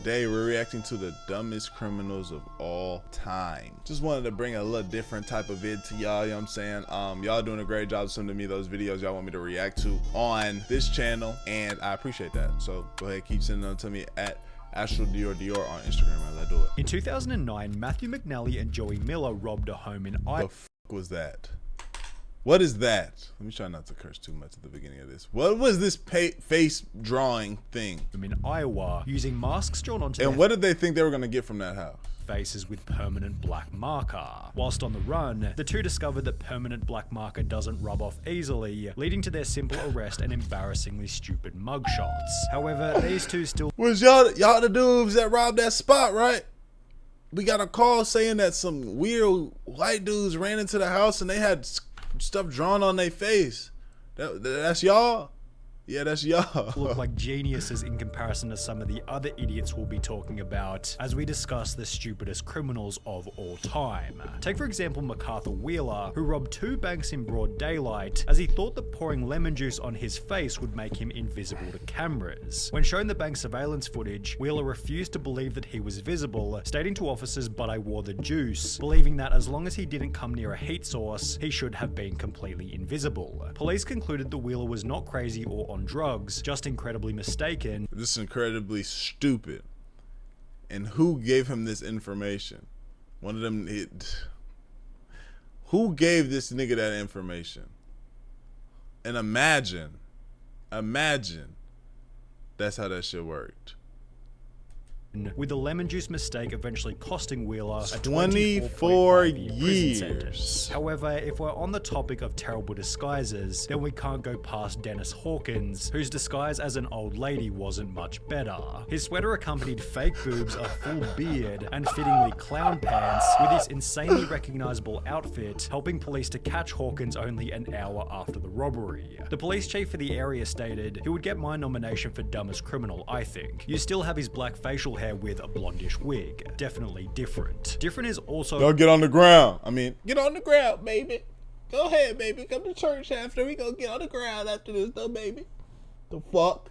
today we're reacting to the dumbest criminals of all time. Just wanted to bring a little different type of vid to y'all, you know what I'm saying? Y'all doing a great job sending me those videos y'all want me to react to on this channel, and I appreciate that. So go ahead, keep sending them to me at Astral Dior on Instagram, and let's do it. In 2009, Matthew McNally and Joey Miller robbed a home in Iowa. The f was that? What is that? Let me try not to curse too much at the beginning of this. What was this face drawing thing? In Iowa, using masks drawn onto and what did they think they were going to get from that house? Faces with permanent black marker. Whilst on the run, the two discovered that permanent black marker doesn't rub off easily, leading to their simple arrest and embarrassingly stupid mugshots. However, these two still was y'all the dudes that robbed that spot, right? We got a call saying that some weird white dudes ran into the house and they had stuff drawn on their face. That's y'all? Yeah, that's y'all. Look like geniuses in comparison to some of the other idiots we'll be talking about as we discuss the stupidest criminals of all time. Take for example MacArthur Wheeler, who robbed 2 banks in broad daylight as he thought that pouring lemon juice on his face would make him invisible to cameras. When shown the bank surveillance footage, Wheeler refused to believe that he was visible, stating to officers, "But I wore the juice," believing that as long as he didn't come near a heat source, he should have been completely invisible. Police concluded that Wheeler was not crazy or on drugs, just incredibly mistaken. This is incredibly stupid. And who gave him this information? One of them. Who gave this nigga that information? And imagine that's how that shit worked. With the lemon juice mistake eventually costing Wheeler a 24 years sentence. However, if we're on the topic of terrible disguises, then we can't go past Dennis Hawkins, whose disguise as an old lady wasn't much better. His sweater accompanied fake boobs, a full beard, and fittingly clown pants, with his insanely recognizable outfit helping police to catch Hawkins only an hour after the robbery. The police chief for the area stated, "He would get my nomination for dumbest criminal, I think. You still have his black facial hair with a blondish wig. Definitely different. Different is also..." Y'all get on the ground. Get on the ground, baby. Go ahead, baby. Come to church after. We gonna get on the ground after this, though, baby. The fuck?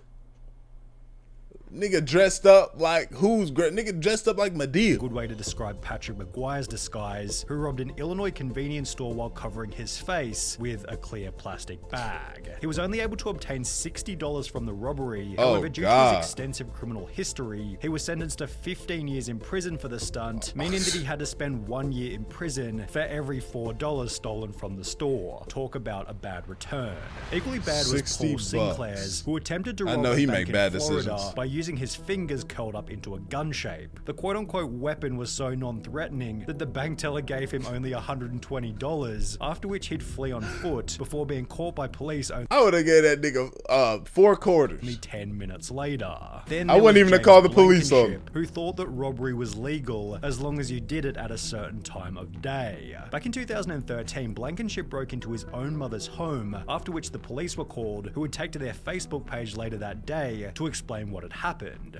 Nigga dressed up like who's great? Nigga dressed up like Medea. Good way to describe Patrick McGuire's disguise, who robbed an Illinois convenience store while covering his face with a clear plastic bag. He was only able to obtain $60 from the robbery. However, due to his extensive criminal history, he was sentenced to 15 years in prison for the stunt, meaning that he had to spend 1 year in prison for every $4 stolen from the store. Talk about a bad return. Equally bad was Paul Sinclair's, who attempted to rob a bank in Florida by using his fingers curled up into a gun shape. The quote-unquote weapon was so non-threatening that the bank teller gave him only $120, after which he'd flee on foot before being caught by police only I would have gave that nigga 4 quarters. 10 minutes later. Then I wouldn't even have called the police on him. Who thought that robbery was legal as long as you did it at a certain time of day. Back in 2013, Blankenship broke into his own mother's home, after which the police were called, who would take to their Facebook page later that day to explain what had happened.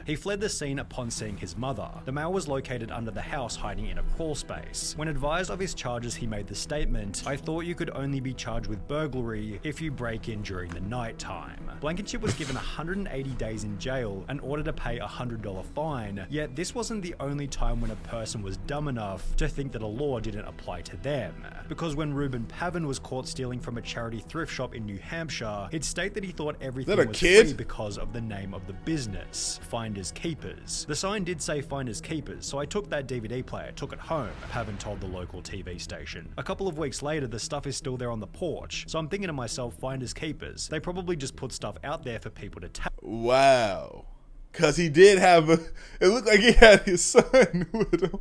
He fled the scene upon seeing his mother. The male was located under the house hiding in a crawl space. When advised of his charges, he made the statement, "I thought you could only be charged with burglary if you break in during the night time." Blankenship was given 180 days in jail and ordered to pay a $100 fine, yet this wasn't the only time when a person was dumb enough to think that a law didn't apply to them. Because when Reuben Pavin was caught stealing from a charity thrift shop in New Hampshire, he'd state that he thought everything was free because of the name of the business. Finders Keepers. The sign did say Finders Keepers, so I took that DVD player, took it home, Pavin told the local TV station. A couple of weeks later, the stuff is still there on the porch, so I'm thinking to myself, Finders Keepers. They probably just put stuff out there for people to take. Wow. Cause he did have it looked like he had his son with him.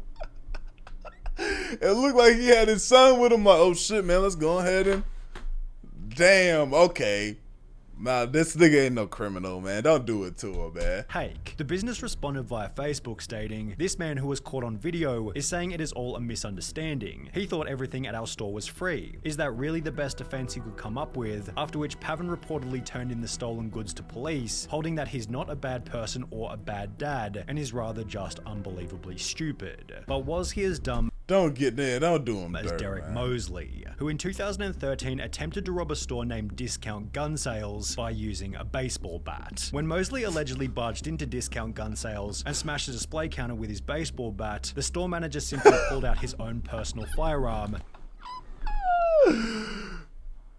It looked like he had his son with him. Like, oh shit, man, let's go ahead and damn, okay. Nah, this nigga ain't no criminal, man. Don't do it to him, man. Hake. The business responded via Facebook stating, "This man who was caught on video is saying it is all a misunderstanding. He thought everything at our store was free. Is that really the best defense you could come up with?" After which Pavin reportedly turned in the stolen goods to police, holding that he's not a bad person or a bad dad, and is rather just unbelievably stupid. But was he as dumb Don't get there. Don't do him as dirty, Derek man. Mosley, who in 2013 attempted to rob a store named Discount Gun Sales by using a baseball bat. When Mosley allegedly barged into Discount Gun Sales and smashed a display counter with his baseball bat, the store manager simply pulled out his own personal firearm.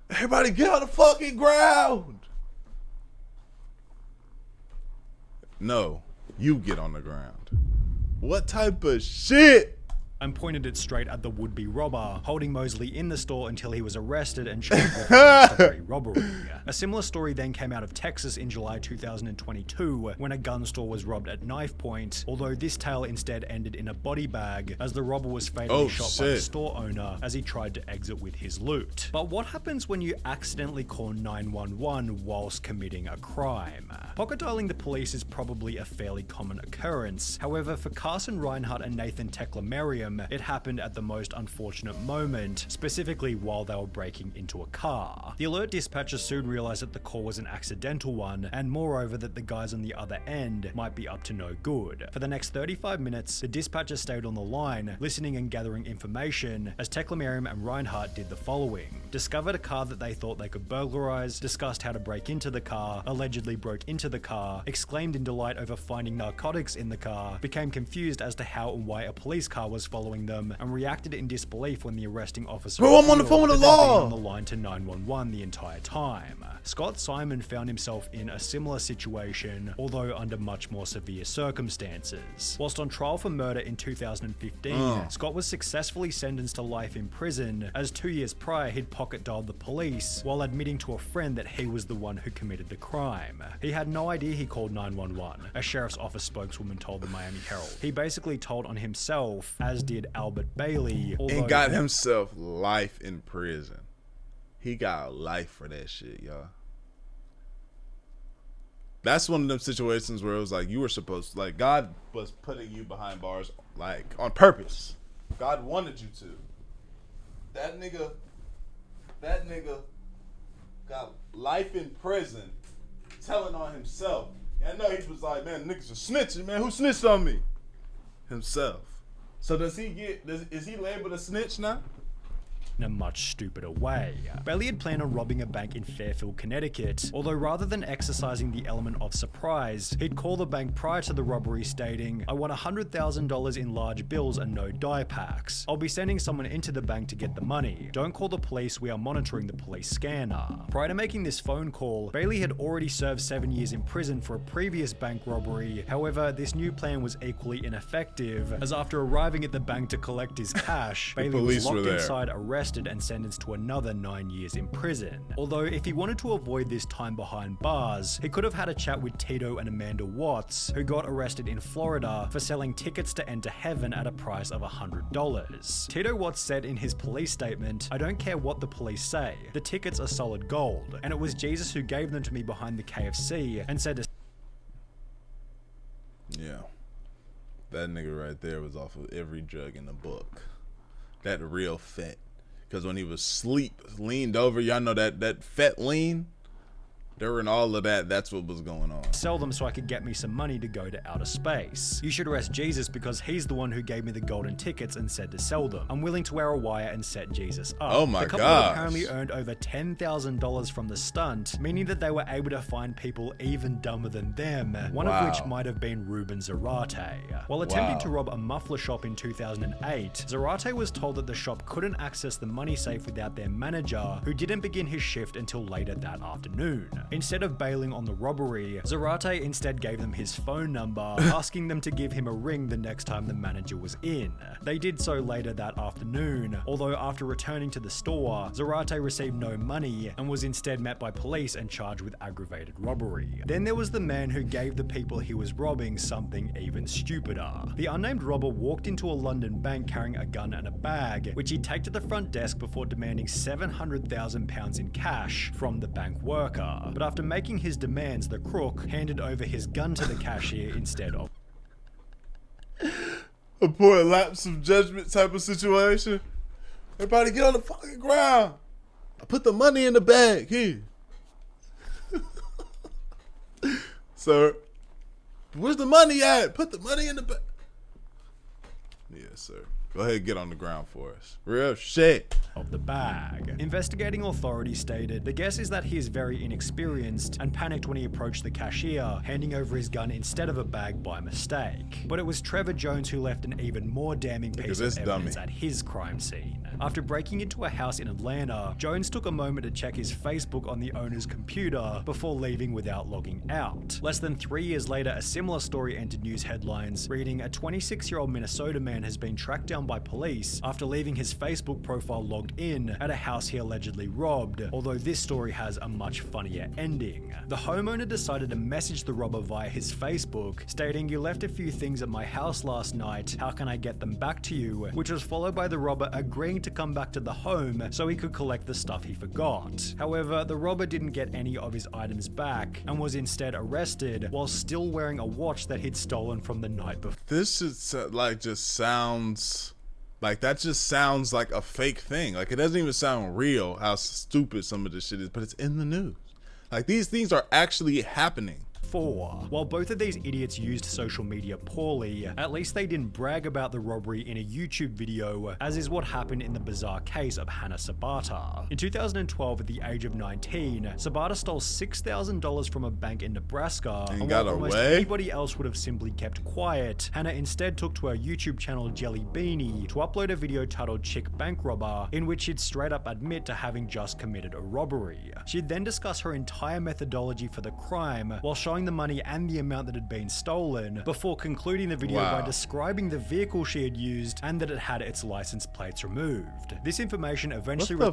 Everybody get on the fucking ground. No, you get on the ground. What type of shit? And pointed it straight at the would-be robber, holding Mosley in the store until he was arrested and charged with first-degree robbery. A similar story then came out of Texas in July 2022, when a gun store was robbed at knife point, although this tale instead ended in a body bag, as the robber was fatally shot by the store owner as he tried to exit with his loot. But what happens when you accidentally call 911 whilst committing a crime? Pocket dialing the police is probably a fairly common occurrence. However, for Carson Reinhardt and Nathan Teklemariam, it happened at the most unfortunate moment, specifically while they were breaking into a car. The alert dispatcher soon realized that the call was an accidental one, and moreover that the guys on the other end might be up to no good. For the next 35 minutes, the dispatcher stayed on the line, listening and gathering information, as Teklemariam and Reinhardt did the following. Discovered a car that they thought they could burglarize, discussed how to break into the car, allegedly broke into the car, exclaimed in delight over finding narcotics in the car, became confused as to how and why a police car was following them, and reacted in disbelief when the arresting officer Bro, I'm on the phone with the law! on the line to 911 the entire time. Scott Simon found himself in a similar situation, although under much more severe circumstances. Whilst on trial for murder in 2015, Scott was successfully sentenced to life in prison, as 2 years prior he'd pocket dialed the police while admitting to a friend that he was the one who committed the crime. He had no idea he called 911, a sheriff's office spokeswoman told the Miami Herald. He basically told on himself, as did Albert Bailey, And got himself life in prison. He got life for that shit, y'all. That's one of them situations where it was like you were supposed to, like, God was putting you behind bars, like, on purpose. God wanted you to. That nigga got life in prison telling on himself. And I know he was like, man, niggas are snitching, man. Who snitched on me? Himself. So is he labeled a snitch now? In a much stupider way. Bailey had planned on robbing a bank in Fairfield, Connecticut, although rather than exercising the element of surprise, he'd call the bank prior to the robbery stating, "I want $100,000 in large bills and no die packs. I'll be sending someone into the bank to get the money. Don't call the police, we are monitoring the police scanner." Prior to making this phone call, Bailey had already served 7 years in prison for a previous bank robbery. However, this new plan was equally ineffective, as after arriving at the bank to collect his cash, Bailey was locked inside, arrested, and sentenced to another 9 years in prison. Although if he wanted to avoid this time behind bars, he could have had a chat with Tito and Amanda Watts, who got arrested in Florida for selling tickets to enter heaven at a price of $100. Tito Watts said in his police statement, "I don't care what the police say, the tickets are solid gold, and it was Jesus who gave them to me behind the KFC and said to..." Yeah. That nigga right there was off of every drug in the book. That real fat. Because when he was asleep, leaned over, y'all know that fat lean? During all of that, that's what was going on. "Sell them so I could get me some money to go to outer space. You should arrest Jesus because he's the one who gave me the golden tickets and said to sell them. I'm willing to wear a wire and set Jesus up." Oh my The couple gosh. apparently earned over $10,000 from the stunt, meaning that they were able to find people even dumber than them, one of which might have been Ruben Zarate. While attempting to rob a muffler shop in 2008, Zarate was told that the shop couldn't access the money safe without their manager, who didn't begin his shift until later that afternoon. Instead of bailing on the robbery, Zarate instead gave them his phone number, asking them to give him a ring the next time the manager was in. They did so later that afternoon, although after returning to the store, Zarate received no money and was instead met by police and charged with aggravated robbery. Then there was the man who gave the people he was robbing something even stupider. The unnamed robber walked into a London bank carrying a gun and a bag, which he'd take to the front desk before demanding £700,000 in cash from the bank worker. But after making his demands, the crook handed over his gun to the cashier instead of... A poor lapse of judgment type of situation. Everybody get on the fucking ground. I put the money in the bag. Here. Sir, where's the money at? Put the money in the bag. Yes, sir. Go ahead and get on the ground for us. Real shit. Of the bag. Investigating authorities stated the guess is that he is very inexperienced and panicked when he approached the cashier, handing over his gun instead of a bag by mistake. But it was Trevor Jones who left an even more damning piece of evidence at his crime scene. After breaking into a house in Atlanta, Jones took a moment to check his Facebook on the owner's computer before leaving without logging out. Less than 3 years later, a similar story entered news headlines, reading a 26-year-old Minnesota man has been tracked down by police after leaving his Facebook profile logged in at a house he allegedly robbed, although this story has a much funnier ending. The homeowner decided to message the robber via his Facebook, stating, "You left a few things at my house last night, how can I get them back to you?" which was followed by the robber agreeing to come back to the home so he could collect the stuff he forgot. However, the robber didn't get any of his items back and was instead arrested while still wearing a watch that he'd stolen from the night before. This is like just sounds like that just sounds like a fake thing. Like it doesn't even sound real how stupid some of this shit is, but it's in the news. Like these things are actually happening. While both of these idiots used social media poorly, at least they didn't brag about the robbery in a YouTube video, as is what happened in the bizarre case of Hannah Sabata. In 2012, at the age of 19, Sabata stole $6,000 from a bank in Nebraska, and got while almost away? anybody else would have simply kept quiet, Hannah instead took to her YouTube channel Jelly Beanie to upload a video titled Chick Bank Robber, in which she'd straight up admit to having just committed a robbery. She'd then discuss her entire methodology for the crime, while showing the money and the amount that had been stolen, before concluding the video by describing the vehicle she had used and that it had its license plates removed. This information eventually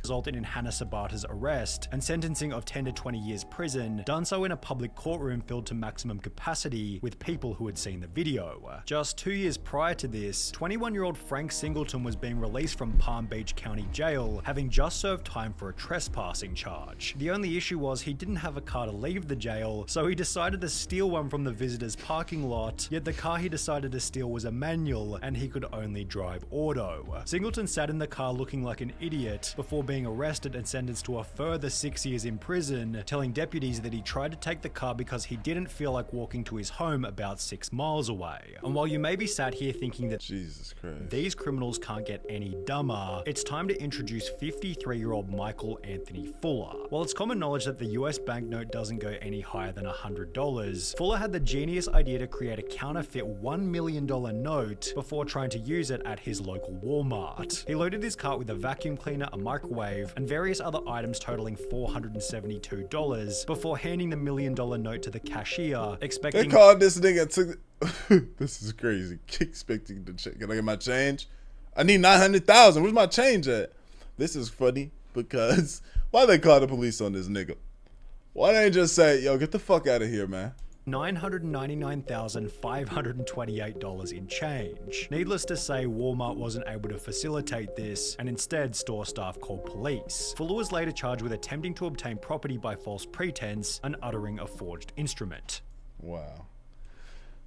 resulted in Hannah Sabata's arrest and sentencing of 10 to 20 years prison, done so in a public courtroom filled to maximum capacity with people who had seen the video. Just 2 years prior to this, 21-year-old Frank Singleton was being released from Palm Beach County Jail, having just served time for a trespassing charge. The only issue was he didn't have a car to leave the jail, so he decided to steal one from the visitor's parking lot, yet the car he decided to steal was a manual and he could only drive auto. Singleton sat in the car looking like an idiot before being arrested and sentenced to a further 6 years in prison, telling deputies that he tried to take the car because he didn't feel like walking to his home about 6 miles away. And while you may be sat here thinking that Jesus Christ, these criminals can't get any dumber, it's time to introduce 53-year-old Michael Anthony Fuller. While it's common knowledge that the US banknote doesn't go any higher than $100, Fuller had the genius idea to create a counterfeit $1 million note before trying to use it at his local Walmart. He loaded his cart with a vacuum cleaner, a microwave, and various other items totaling $472 before handing the $1 million note to the cashier, expecting— They called this nigga this is crazy. Expecting to check. Can I get my change? I need 900,000. Where's my change at? This is funny because why they call the police on this nigga? Why don't they just say, yo, get the fuck out of here, man? $999,528 in change. Needless to say, Walmart wasn't able to facilitate this, and instead store staff called police. Fuller was later charged with attempting to obtain property by false pretense and uttering a forged instrument. Wow.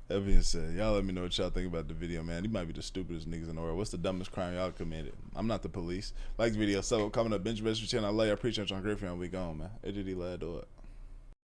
That being said, y'all let me know what y'all think about the video, man. You might be the stupidest niggas in the world. What's the dumbest crime y'all committed? I'm not the police. Like the video, so coming up, Benjamin channel. I love you. I appreciate you on great fan. We gone, man. AJD lad do it.